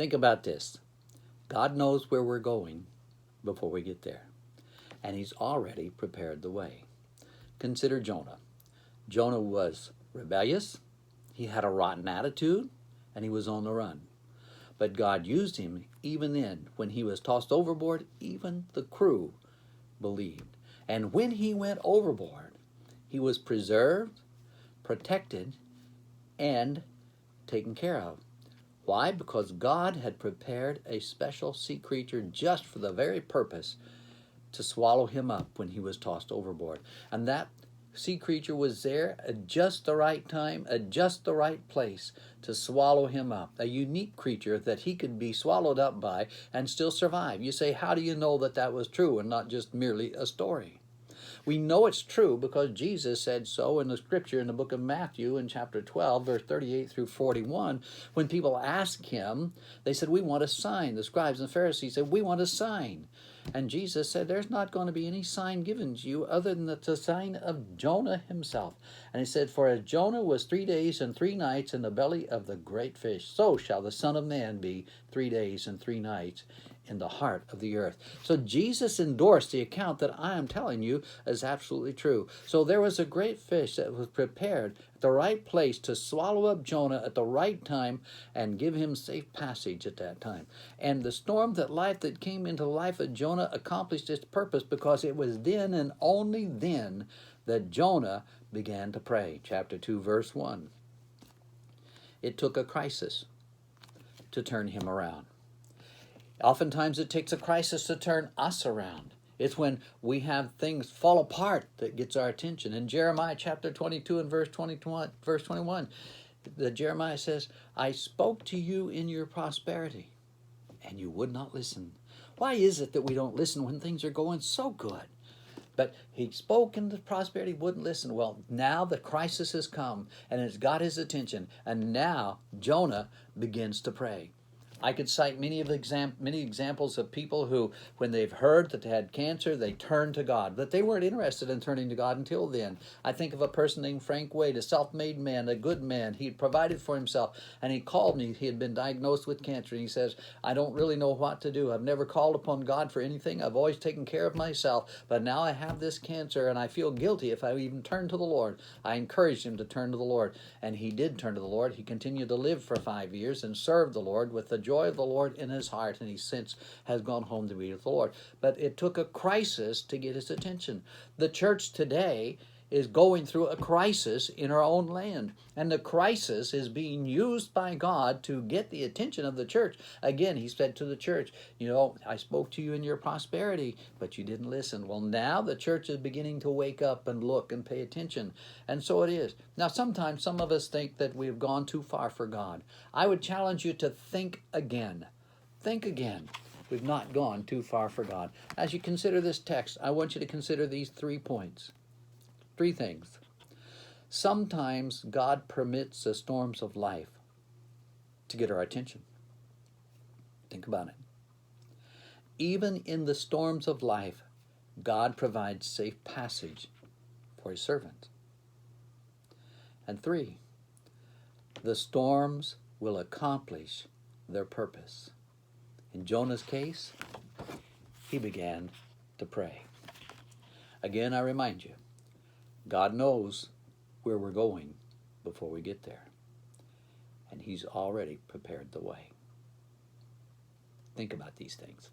Think about this. God knows where we're going before we get there, and he's already prepared the way. Consider Jonah. Jonah was rebellious, he had a rotten attitude, and he was on the run. But God used him even then. When he was tossed overboard, even the crew believed. And when he went overboard, he was preserved, protected, and taken care of. Why? Because God had prepared a special sea creature just for the very purpose to swallow him up when he was tossed overboard. And that sea creature was there at just the right time, at just the right place to swallow him up. A unique creature that he could be swallowed up by and still survive. You say, how do you know that that was true and not just merely a story? We know it's true because Jesus said so in the scripture in the book of Matthew in chapter 12, verse 38 through 41. When people asked him, they said, we want a sign. The scribes and Pharisees said, we want a sign. And Jesus said, there's not going to be any sign given to you other than the sign of Jonah himself. And he said, for as Jonah was 3 days and 3 nights in the belly of the great fish, so shall the Son of Man be 3 days and 3 nights in the heart of the earth. So Jesus endorsed the account that I am telling you is absolutely true. So there was a great fish that was prepared at the right place to swallow up Jonah at the right time and give him safe passage at that time. And the storm that came into the life of Jonah accomplished its purpose because it was then and only then that Jonah began to pray. Chapter 2, verse 1. It took a crisis to turn him around. Oftentimes it takes a crisis to turn us around. It's when we have things fall apart that gets our attention. In Jeremiah chapter 22 and verse 21, Jeremiah says, I spoke to you in your prosperity, and you would not listen. Why is it that we don't listen when things are going so good? But he spoke in the prosperity, wouldn't listen. Well, now the crisis has come, and it's got his attention, and now Jonah begins to pray. I could cite many examples of people who, when they've heard that they had cancer, they turned to God. But they weren't interested in turning to God until then. I think of a person named Frank Wade, a self-made man, a good man. He provided for himself, and he called me. He had been diagnosed with cancer, and he says, I don't really know what to do. I've never called upon God for anything. I've always taken care of myself, but now I have this cancer, and I feel guilty if I even turn to the Lord. I encouraged him to turn to the Lord, and he did turn to the Lord. He continued to live for 5 years and served the Lord with the joy of the Lord in his heart, and he since has gone home to be with the Lord. But it took a crisis to get his attention. The church today is going through a crisis in our own land, and the crisis is being used by God to get the attention of the church. Again, he said to the church, I spoke to you in your prosperity, but you didn't listen. Well, now the church is beginning to wake up and look and pay attention, and so it is. Now, sometimes some of us think that we've gone too far for God. I would challenge you to think again. Think again. We've not gone too far for God. As you consider this text, I want you to consider these 3 points. 3 things. Sometimes God permits the storms of life to get our attention. Think about it. Even in the storms of life, God provides safe passage for his servants. And 3, the storms will accomplish their purpose. In Jonah's case, he began to pray. Again, I remind you, God knows where we're going before we get there, and he's already prepared the way. Think about these things.